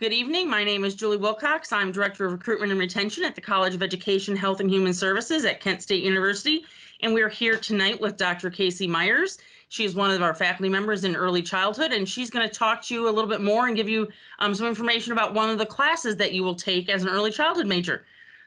Good evening. My name is Julie Wilcox. I'm Director of Recruitment and Retention at the College of Education, Health and Human Services at Kent State University. And we're here tonight with Dr. Casey Myers. She's one of our faculty members in early childhood, and she's going to talk to you a little bit more and give you some information about one of the classes that you will take as an early childhood major.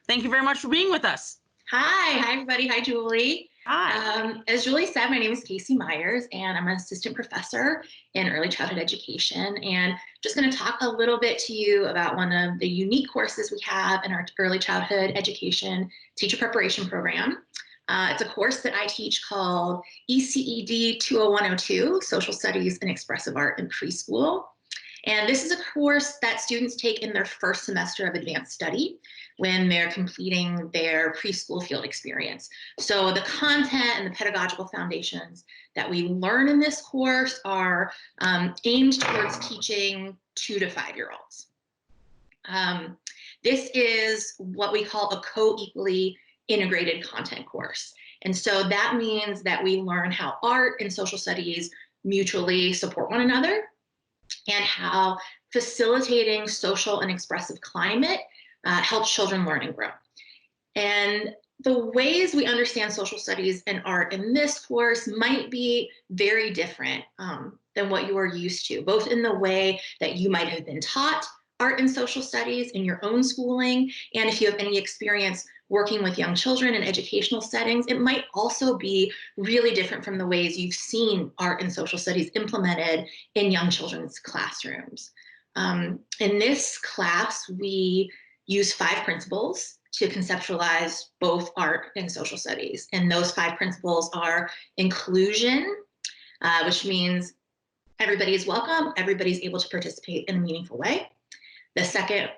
Thank you very much for being with us. Hi everybody. Hi, Julie. Hi. As Julie said, my name is Casey Myers, and I'm an assistant professor in early childhood education. And just going to talk a little bit to you about one of the unique courses we have in our early childhood education teacher preparation program. It's a course that I teach called ECED 20102, Social Studies and Expressive Art in Preschool. And this is a course that students take in their first semester of advanced study when they're completing their preschool field experience. So the content and the pedagogical foundations that we learn in this course are aimed towards teaching 2 to 5-year-olds. This is what we call a co-equally integrated content course. And so that means that we learn how art and social studies mutually support one another, and how facilitating social and expressive climate helps children learn and grow. And the ways we understand social studies and art in this course might be very different than what you are used to, both in the way that you might have been taught art and social studies in your own schooling, and if you have any experience working with young children in educational settings, it might also be really different from the ways you've seen art and social studies implemented in young children's classrooms. In this class, we use 5 principles to conceptualize both art and social studies. And those 5 principles are inclusion, which means everybody is welcome, everybody's able to participate in a meaningful way. The second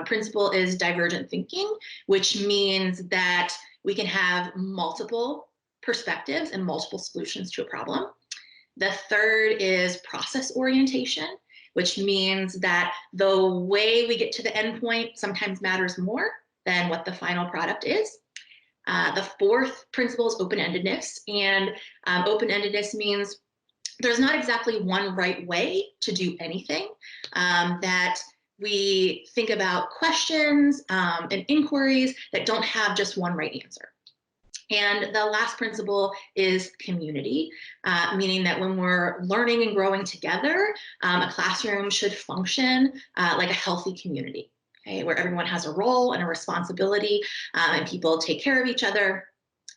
principle is divergent thinking, which means that we can have multiple perspectives and multiple solutions to a problem. The third is process orientation, which means that the way we get to the end point sometimes matters more than what the final product is. The fourth principle is open-endedness, and open-endedness means there's not exactly one right way to do anything, that we think about questions and inquiries that don't have just one right answer. And the last principle is community, meaning that when we're learning and growing together, a classroom should function like a healthy community, okay, where everyone has a role and a responsibility, and people take care of each other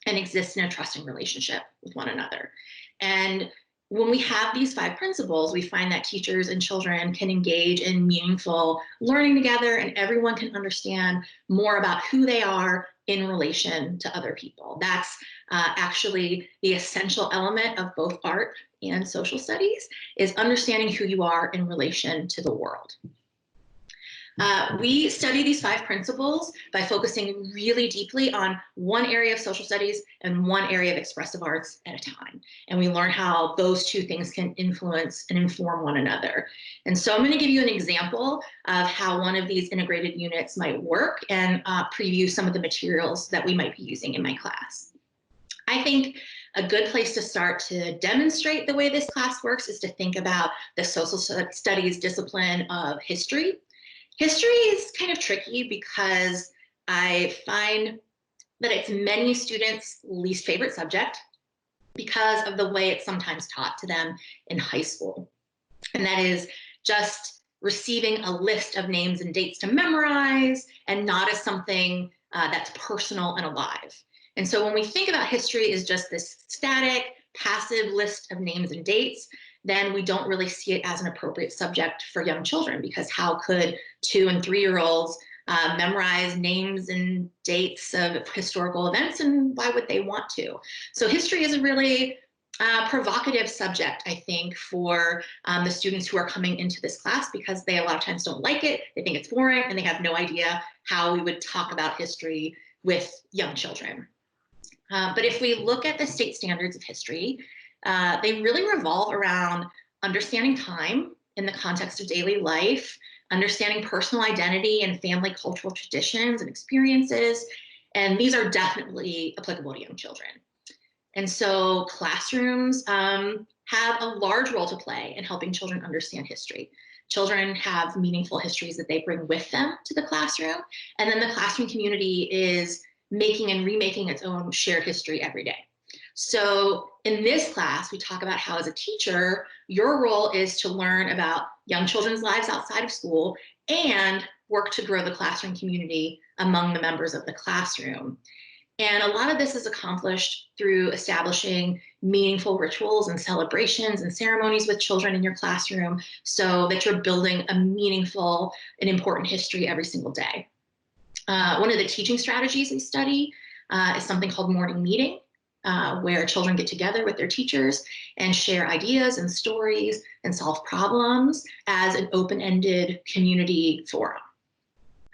and exist in a trusting relationship with one another. And when we have these 5 principles, we find that teachers and children can engage in meaningful learning together, and everyone can understand more about who they are in relation to other people. That's actually the essential element of both art and social studies, is understanding who you are in relation to the world. We study these 5 principles by focusing really deeply on one area of social studies and one area of expressive arts at a time. And we learn how those 2 things can influence and inform one another. And so I'm going to give you an example of how one of these integrated units might work, and preview some of the materials that we might be using in my class. I think a good place to start to demonstrate the way this class works is to think about the social studies discipline of history. History is kind of tricky because I find that it's many students' least favorite subject because of the way it's sometimes taught to them in high school. And that is just receiving a list of names and dates to memorize, and not as something that's personal and alive. And so when we think about history as just this static, passive list of names and dates, then we don't really see it as an appropriate subject for young children, because how could 2- and 3-year-olds memorize names and dates of historical events, and why would they want to? So history is a really provocative subject, I think, for the students who are coming into this class, because they a lot of times don't like it, they think it's boring, and they have no idea how we would talk about history with young children. But if we look at the state standards of history, they really revolve around understanding time in the context of daily life, understanding personal identity and family cultural traditions and experiences, and these are definitely applicable to young children. And so classrooms have a large role to play in helping children understand history. Children have meaningful histories that they bring with them to the classroom, and then the classroom community is making and remaking its own shared history every day. So in this class, we talk about how as a teacher, your role is to learn about young children's lives outside of school and work to grow the classroom community among the members of the classroom. And a lot of this is accomplished through establishing meaningful rituals and celebrations and ceremonies with children in your classroom so that you're building a meaningful and important history every single day. One of the teaching strategies we study is something called morning meeting, where children get together with their teachers and share ideas and stories and solve problems as an open-ended community forum.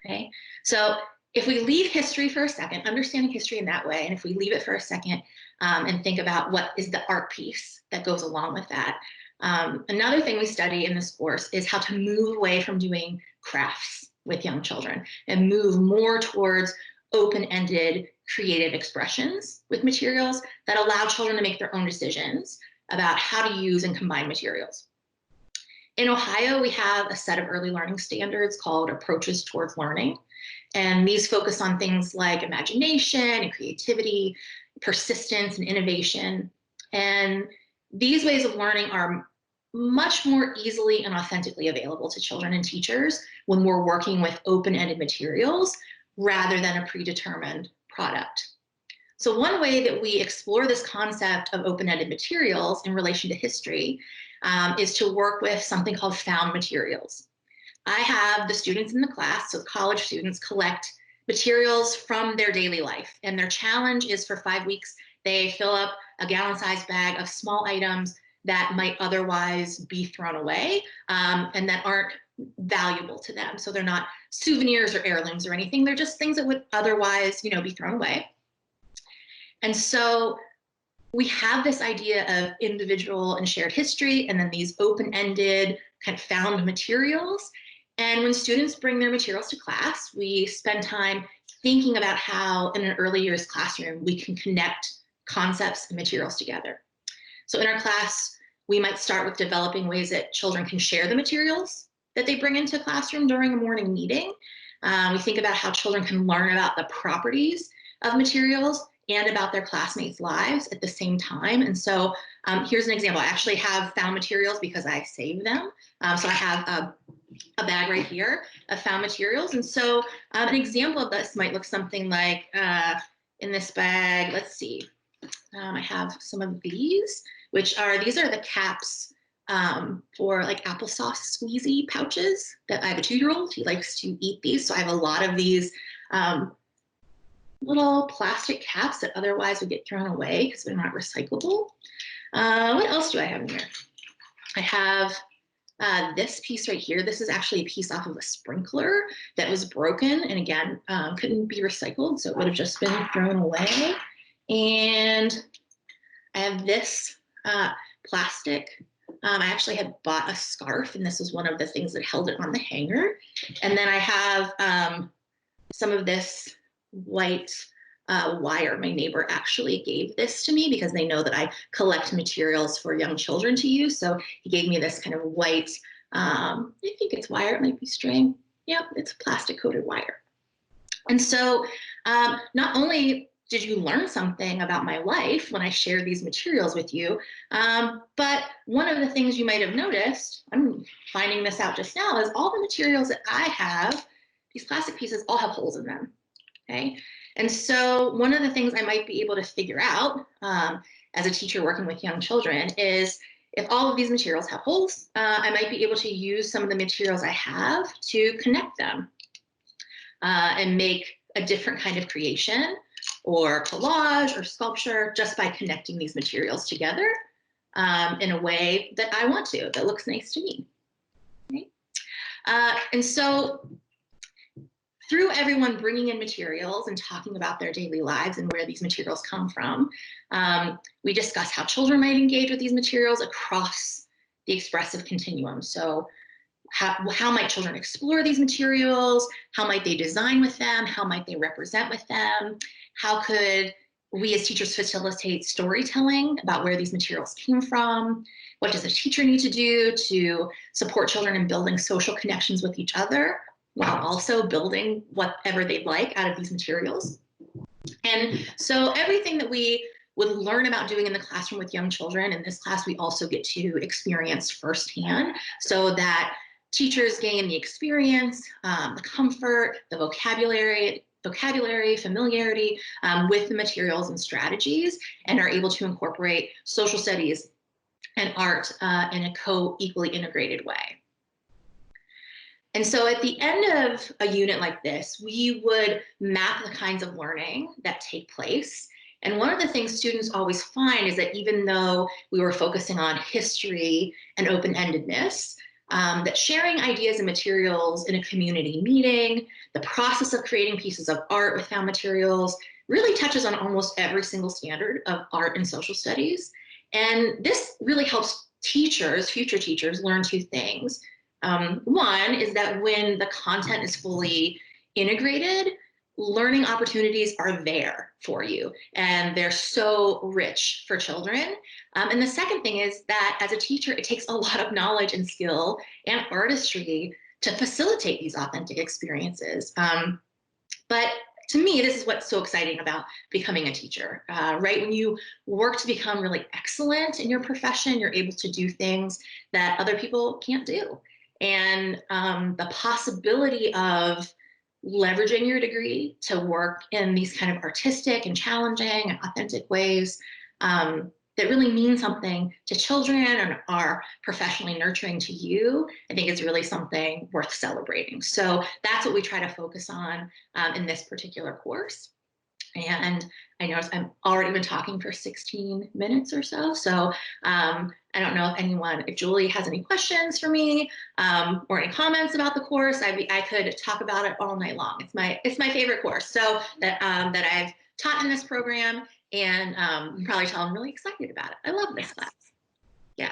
Okay, so if we leave history for a second, understanding history in that way, and if we leave it for a second and think about what is the art piece that goes along with that, another thing we study in this course is how to move away from doing crafts with young children and move more towards open-ended creative expressions with materials that allow children to make their own decisions about how to use and combine materials. In Ohio, we have a set of early learning standards called Approaches Towards Learning. And these focus on things like imagination and creativity, persistence and innovation. And these ways of learning are much more easily and authentically available to children and teachers when we're working with open-ended materials rather than a predetermined product. So one way that we explore this concept of open-ended materials in relation to history is to work with something called found materials. I have the students in the class, so college students, collect materials from their daily life. And their challenge is for 5 weeks, they fill up a gallon-sized bag of small items that might otherwise be thrown away and that aren't valuable to them. So they're not souvenirs or heirlooms or anything. They're just things that would otherwise, be thrown away. And so we have this idea of individual and shared history, and then these open-ended kind of found materials. And when students bring their materials to class, we spend time thinking about how in an early years classroom, we can connect concepts and materials together. So in our class, we might start with developing ways that children can share the materials that they bring into classroom during a morning meeting. We think about how children can learn about the properties of materials and about their classmates' lives at the same time. And so here's an example. I actually have found materials because I saved them. So I have a bag right here of found materials. And so an example of this might look something like in this bag, let's see, I have some of these, these are the caps for like applesauce squeezy pouches that I have a 2-year-old. He likes to eat these. So I have a lot of these little plastic caps that otherwise would get thrown away because they're not recyclable. What else do I have in here? I have this piece right here. This is actually a piece off of a sprinkler that was broken and again, couldn't be recycled. So it would have just been thrown away. And I have this plastic. I actually had bought a scarf and this was one of the things that held it on the hanger. And then I have some of this white wire. My neighbor actually gave this to me because they know that I collect materials for young children to use. So he gave me this kind of white, I think it's wire, it might be string. Yep, it's plastic coated wire. And so not only did you learn something about my life when I shared these materials with you, but one of the things you might have noticed, I'm finding this out just now, is all the materials that I have, these plastic pieces all have holes in them. Okay, and so one of the things I might be able to figure out as a teacher working with young children is if all of these materials have holes, I might be able to use some of the materials I have to connect them and make a different kind of creation or collage or sculpture just by connecting these materials together in a way that I want to, that looks nice to me. Okay? And so through everyone bringing in materials and talking about their daily lives and where these materials come from, we discuss how children might engage with these materials across the expressive continuum. So how might children explore these materials? How might they design with them? How might they represent with them? How could We as teachers facilitate storytelling about where these materials came from. What does a teacher need to do to support children in building social connections with each other while also building whatever they'd like out of these materials? And so everything that we would learn about doing in the classroom with young children, in this class, we also get to experience firsthand so that teachers gain the experience, the comfort, the vocabulary, familiarity with the materials and strategies, and are able to incorporate social studies and art in a equally integrated way. And so at the end of a unit like this, we would map the kinds of learning that take place. And one of the things students always find is that even though we were focusing on history and open-endedness, that sharing ideas and materials in a community meeting, the process of creating pieces of art with found materials, really touches on almost every single standard of art and social studies. And this really helps teachers, future teachers, learn two things. One is that when the content is fully integrated, learning opportunities are there for you, and they're so rich for children. And the second thing is that as a teacher, it takes a lot of knowledge and skill and artistry to facilitate these authentic experiences. But to me, this is what's so exciting about becoming a teacher, right? When you work to become really excellent in your profession, you're able to do things that other people can't do. And the possibility of leveraging your degree to work in these kind of artistic and challenging and authentic ways that really mean something to children and are professionally nurturing to you, I think is really something worth celebrating. So that's what we try to focus on in this particular course. And I know I've already been talking for 16 minutes or so. So I don't know if Julie has any questions for me or any comments about the course. I could talk about it all night long. It's my favorite course. So that I've taught in this program, and you can probably tell I'm really excited about it. I love this class. Yeah.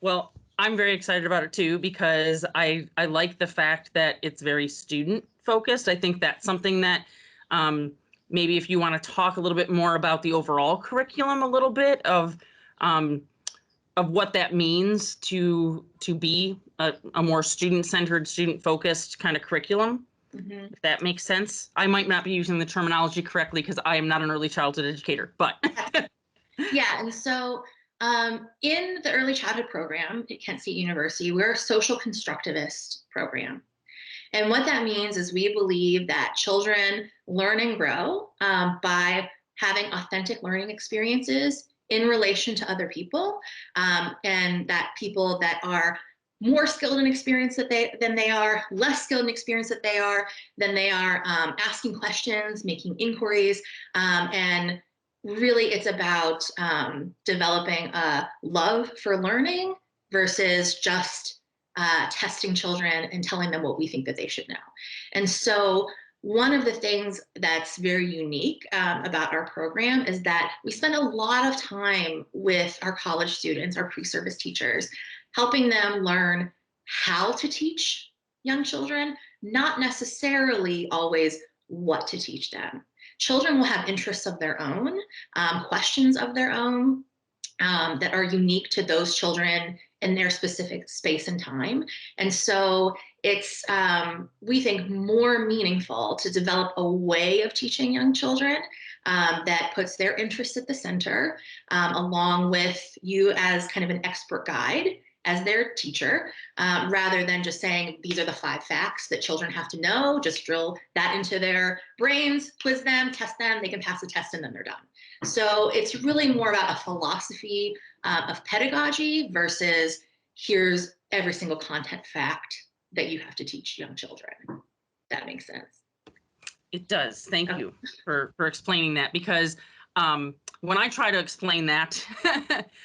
Well, I'm very excited about it too, because I like the fact that it's very student focused. I think that's something that maybe if you want to talk a little bit more about the overall curriculum, a little bit of what that means to be a more student-centered, student-focused kind of curriculum, if that makes sense. I might not be using the terminology correctly because I am not an early childhood educator, but. Yeah, and so in the early childhood program at Kent State University, we're a social constructivist program. And what that means is we believe that children learn and grow by having authentic learning experiences in relation to other people, and that people that are more skilled in experience than they are, less skilled in experience than they are, asking questions, making inquiries, and really it's about developing a love for learning versus just testing children and telling them what we think that they should know. And so one of the things that's very unique about our program is that we spend a lot of time with our college students, our pre-service teachers, helping them learn how to teach young children, not necessarily always what to teach them. Children will have interests of their own, questions of their own that are unique to those children in their specific space and time. And so it's, we think, more meaningful to develop a way of teaching young children that puts their interests at the center, along with you as kind of an expert guide as their teacher, rather than just saying, these are the 5 facts that children have to know, just drill that into their brains, quiz them, test them, they can pass the test, and then they're done. So it's really more about a philosophy of pedagogy versus here's every single content fact that you have to teach young children. That makes sense. It does. Thank you for explaining that, because when I try to explain that,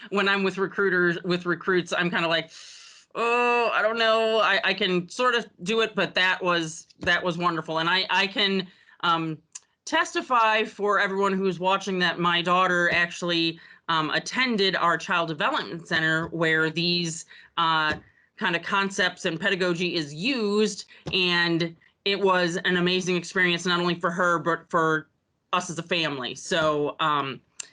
when I'm with recruits, I'm kind of like, oh, I don't know. I can sort of do it, but that was wonderful. And I can testify for everyone who's watching that my daughter actually attended our Child Development Center, where these kind of concepts and pedagogy is used, and it was an amazing experience, not only for her, but for us as a family. So,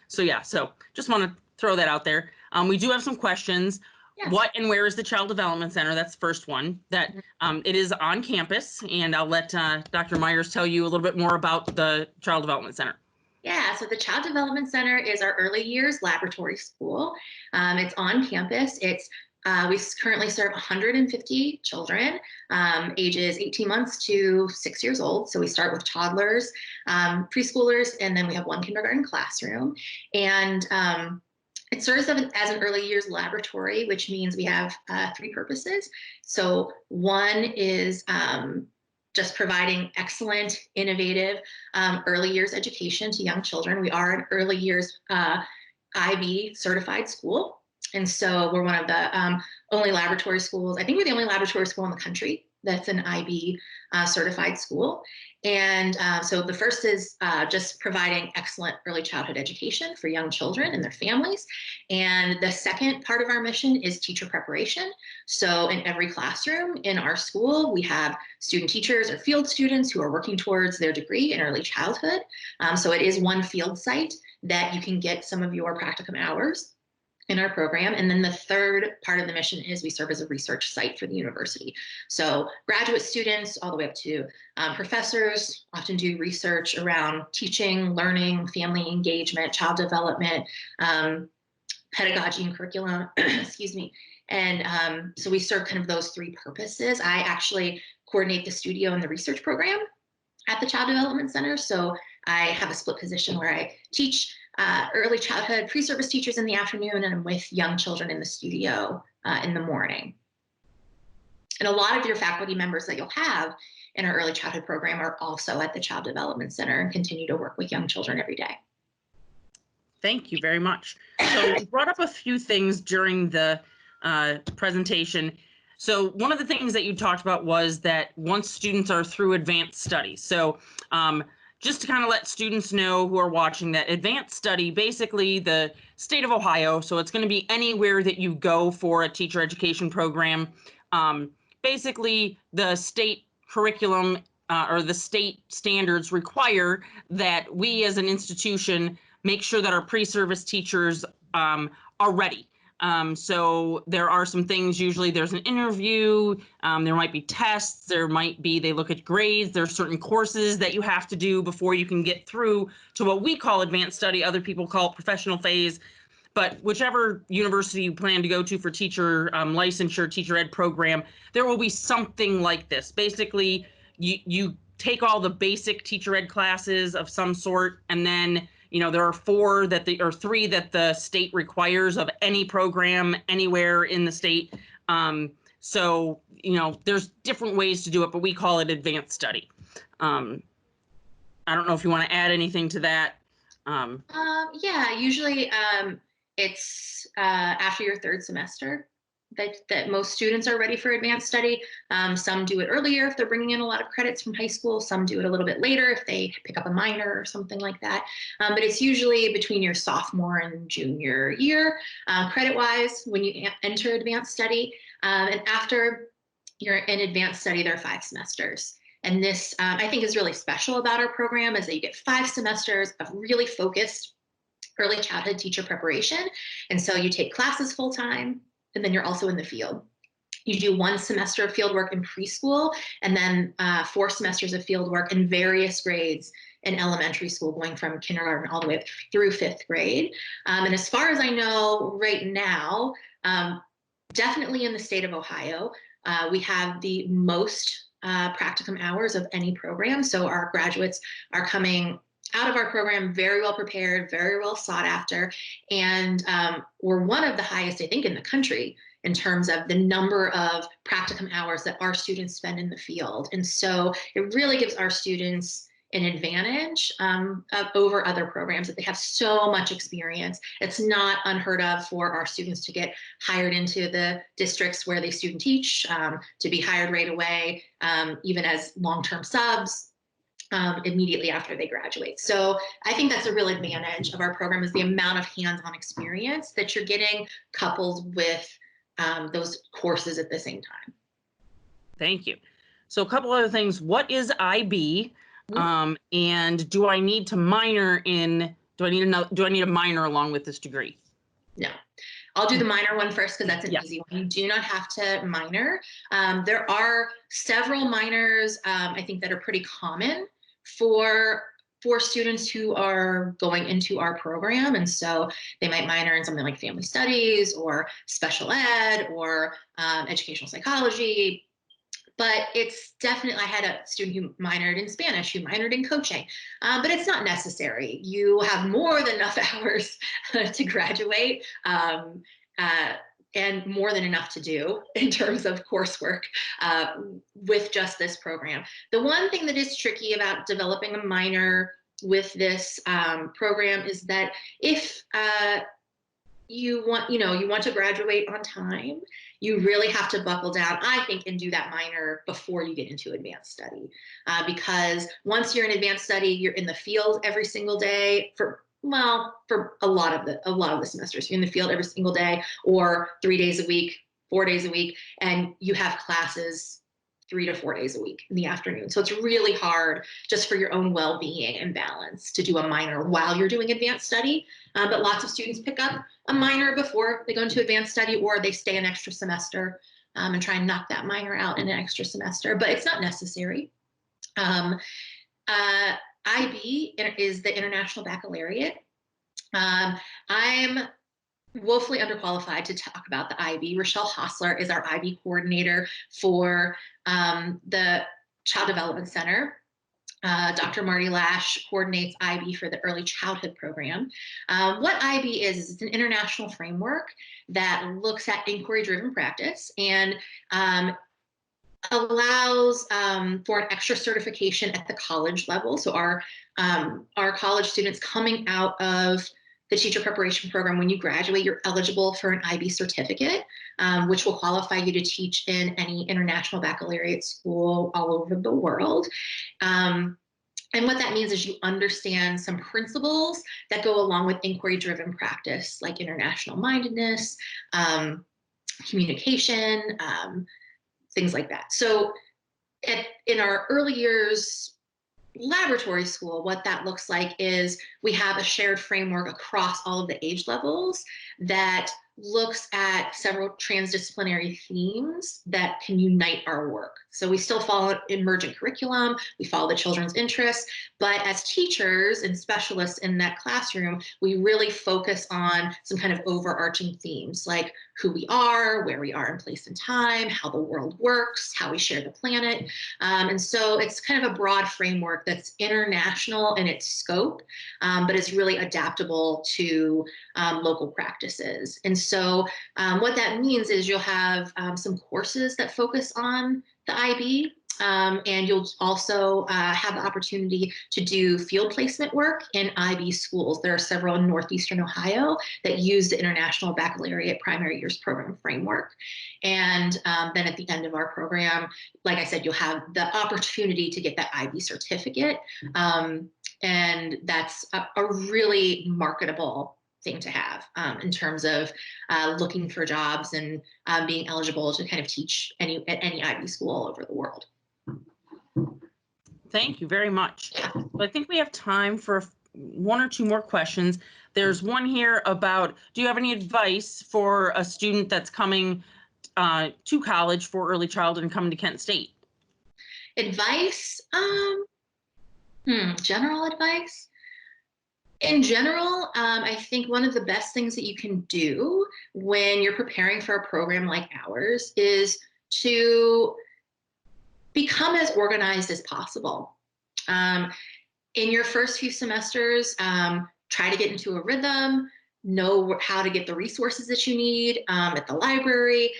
so just want to throw that out there. We do have some questions. Yes. What and where is the Child Development Center? That's the first one. That it is on campus, and I'll let Dr. Myers tell you a little bit more about the Child Development Center. Yeah, so the Child Development Center is our early years laboratory school. It's on campus. We currently serve 150 children, ages 18 months to 6 years old. So we start with toddlers, preschoolers, and then we have one kindergarten classroom. And it serves as an early years laboratory, which means we have three purposes. So one is just providing excellent, innovative early years education to young children. We are an early years IB certified school. And so we're one of the only laboratory schools. I think we're the only laboratory school in the country that's an IB certified school. And so the first is just providing excellent early childhood education for young children and their families. And the second part of our mission is teacher preparation. So in every classroom in our school, we have student teachers or field students who are working towards their degree in early childhood. So it is one field site that you can get some of your practicum hours in our program. And then the third part of the mission is we serve as a research site for the university. So graduate students all the way up to professors often do research around teaching, learning, family engagement, child development, pedagogy and curriculum, excuse me. And so we serve kind of those three purposes. I actually coordinate the studio and the research program at the Child Development Center. So I have a split position where I teach early childhood pre-service teachers in the afternoon, and I'm with young children in the studio in the morning. And a lot of your faculty members that you'll have in our early childhood program are also at the Child Development Center and continue to work with young children every day. Thank you very much. So you brought up a few things during the presentation. So one of the things that you talked about was that once students are through advanced study. So just to kind of let students know who are watching that advanced study, basically the state of Ohio, so it's going to be anywhere that you go for a teacher education program. Basically, the state curriculum or the state standards require that we as an institution make sure that our pre-service teachers are ready. So there are some things, usually there's an interview, there might be tests, they look at grades, there's certain courses that you have to do before you can get through to what we call advanced study, other people call it professional phase. But whichever university you plan to go to for teacher licensure, teacher ed program, there will be something like this. Basically, you take all the basic teacher ed classes of some sort, and then there are three that the state requires of any program anywhere in the state. So, there's different ways to do it, but we call it advanced study. I don't know if you want to add anything to that. Yeah, usually it's after your third semester that most students are ready for advanced study. Some do it earlier if they're bringing in a lot of credits from high school. Some do it a little bit later if they pick up a minor or something like that. But it's usually between your sophomore and junior year, credit-wise, when you enter advanced study. And after you're in advanced study, there are 5 semesters. And this, I think, is really special about our program, is that you get 5 semesters of really focused early childhood teacher preparation. And so you take classes full-time, and then you're also in the field. You do 1 semester of field work in preschool, and then 4 semesters of field work in various grades in elementary school, going from kindergarten all the way through 5th grade. And as far as I know right now, definitely in the state of Ohio, we have the most practicum hours of any program. So our graduates are coming out of our program very well prepared, very well sought after, and we're one of the highest, I think, in the country in terms of the number of practicum hours that our students spend in the field. And so it really gives our students an advantage over other programs, that they have so much experience. It's not unheard of for our students to get hired into the districts where they student teach, to be hired right away, even as long-term subs, immediately after they graduate. So I think that's a real advantage of our program, is the amount of hands-on experience that you're getting coupled with those courses at the same time. Thank you. So a couple other things. What is IB? And do I need to minor in, do I need a minor along with this degree? No. I'll do the minor one first because that's an Yes. easy one. You do not have to minor. There are several minors, I think, that are pretty common for students who are going into our program. And so they might minor in something like family studies or special ed or educational psychology. But it's definitely, I had a student who minored in Spanish, who minored in coaching, but it's not necessary. You have more than enough hours to graduate, and more than enough to do in terms of coursework with just this program. The one thing that is tricky about developing a minor with this program is that if you want to graduate on time, you really have to buckle down, I think, and do that minor before you get into advanced study. Because once you're in advanced study, you're in the field every single day for a lot of the semesters. You're in the field every single day, or 3 days a week, 4 days a week, and you have classes 3 to 4 days a week in the afternoon. So it's really hard just for your own well-being and balance to do a minor while you're doing advanced study. But lots of students pick up a minor before they go into advanced study, or they stay an extra semester and try and knock that minor out in an extra semester, but it's not necessary. IB is the International Baccalaureate. I'm woefully underqualified to talk about the IB. Rochelle Hostler is our IB coordinator for the Child Development Center. Dr. Marty Lash coordinates IB for the Early Childhood Program. What IB is it's an international framework that looks at inquiry-driven practice and allows for an extra certification at the college level. So our college students coming out of the teacher preparation program, when you graduate, you're eligible for an IB certificate, which will qualify you to teach in any international baccalaureate school all over the world. And what that means is you understand some principles that go along with inquiry-driven practice, like international mindedness, communication, things like that. So in our early years laboratory school, what that looks like is we have a shared framework across all of the age levels that looks at several transdisciplinary themes that can unite our work. So we still follow emergent curriculum, we follow the children's interests, but as teachers and specialists in that classroom, we really focus on some kind of overarching themes like who we are, where we are in place and time, how the world works, how we share the planet. And so it's kind of a broad framework that's international in its scope, but is really adaptable to local practices. And so what that means is you'll have some courses that focus on the IB, and you'll also have the opportunity to do field placement work in IB schools. There are several in Northeastern Ohio that use the International Baccalaureate Primary Years Program framework. And then at the end of our program, like I said, you'll have the opportunity to get that IB certificate. And that's a really marketable thing to have in terms of looking for jobs and being eligible to kind of teach at any IB school all over the world. Thank you very much. I think we have time for 1 or 2 more questions. There's one here about, do you have any advice for a student that's coming to college for early childhood and coming to Kent State? Advice? General advice? In general, I think one of the best things that you can do when you're preparing for a program like ours is to become as organized as possible. In your first few semesters, try to get into a rhythm, know how to get the resources that you need at the library,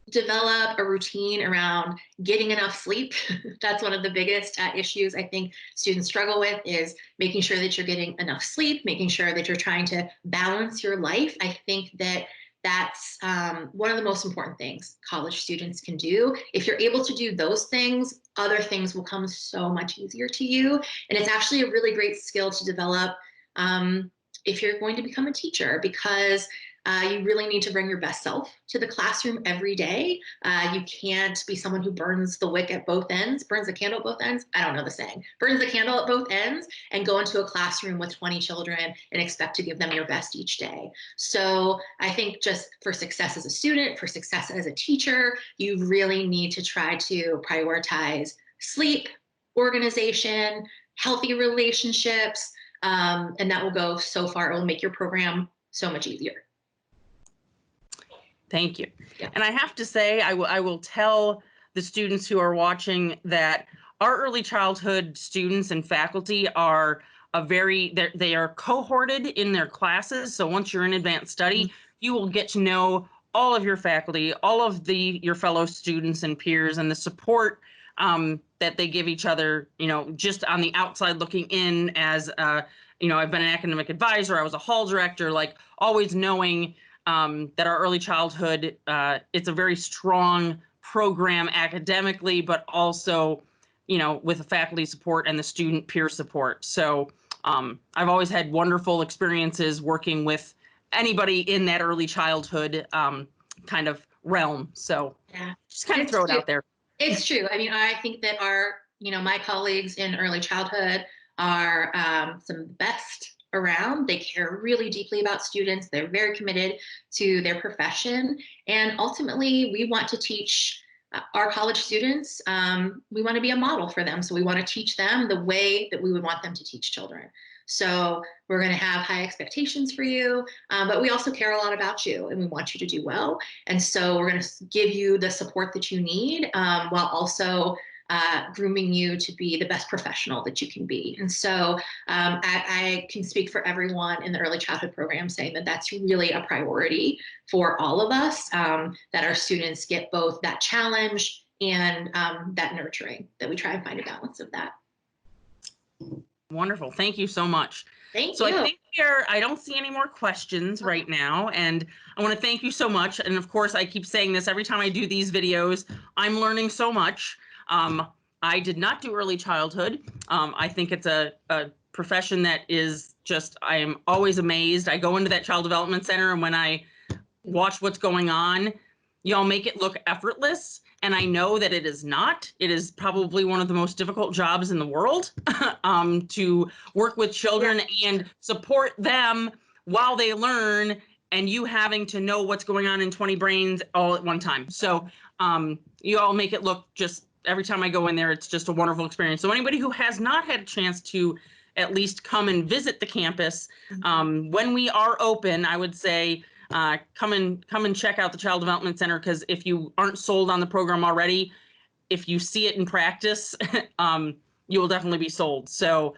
develop a routine around getting enough sleep. That's one of the biggest issues I think students struggle with, is making sure that you're getting enough sleep, making sure that you're trying to balance your life. I think that that's one of the most important things college students can do. If you're able to do those things, other things will come so much easier to you. And it's actually a really great skill to develop if you're going to become a teacher, because You really need to bring your best self to the classroom every day. You can't be someone who burns the wick at both ends, burns the candle at both ends. I don't know the saying, burns the candle at both ends, and go into a classroom with 20 children and expect to give them your best each day. So I think just for success as a student, for success as a teacher, you really need to try to prioritize sleep, organization, healthy relationships, and that will go so far. It will make your program so much easier. Thank you. Yeah. And I have to say, I will tell the students who are watching that our early childhood students and faculty are they are cohorted in their classes. So once you're in advanced study, you will get to know all of your faculty, all of your fellow students and peers, and the support that they give each other, just on the outside looking in as, I've been an academic advisor, I was a hall director, like always knowing that our early childhood, it's a very strong program academically, but also, with the faculty support and the student peer support. So I've always had wonderful experiences working with anybody in that early childhood kind of realm. So yeah, just kind of throw it out there. It's true. I mean, I think that my colleagues in early childhood are some of the best around. They care really deeply about students. They're very committed to their profession. And ultimately, we want to teach our college students. We want to be a model for them. So we want to teach them the way that we would want them to teach children. So we're going to have high expectations for you, but we also care a lot about you and we want you to do well. And so we're going to give you the support that you need while also grooming you to be the best professional that you can be. And so I can speak for everyone in the early childhood program saying that that's really a priority for all of us, that our students get both that challenge and that nurturing, that we try and find a balance of that. Wonderful. Thank you so much. Thank you. I think I don't see any more questions right now. And I want to thank you so much. And of course, I keep saying this every time I do these videos, I'm learning so much. I did not do early childhood. I think it's a profession that is just, I am always amazed. I go into that child development center and when I watch what's going on, y'all make it look effortless. And I know that it is not. It is probably one of the most difficult jobs in the world to work with children and support them while they learn, and you having to know what's going on in 20 brains all at one time. So you all make it look just, every time I go in there, it's just a wonderful experience. So anybody who has not had a chance to at least come and visit the campus, when we are open, I would say, come and check out the Child Development Center, because if you aren't sold on the program already, if you see it in practice, you will definitely be sold. So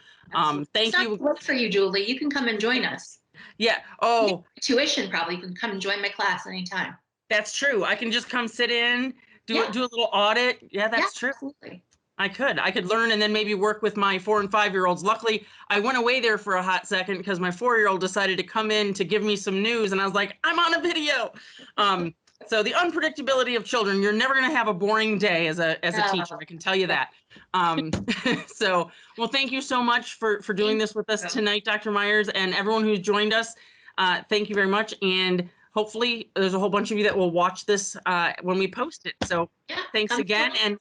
thank you. Work for you, Julie. You can come and join us. Yeah. Oh, tuition probably. You can come and join my class anytime. That's true. I can just come sit in, do a little audit. Yeah, that's true. Absolutely. I could learn and then maybe work with my 4- and 5-year-olds. Luckily, I went away there for a hot second because my 4-year-old decided to come in to give me some news, and I was like, I'm on a video. So the unpredictability of children, you're never going to have a boring day as a teacher. I can tell you that. So, well, thank you so much for doing this with us tonight, Dr. Myers, and everyone who's joined us. Thank you very much. And hopefully there's a whole bunch of you that will watch this when we post it. So thanks again and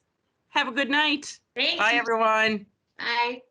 have a good night. Thanks. Bye, everyone. Bye.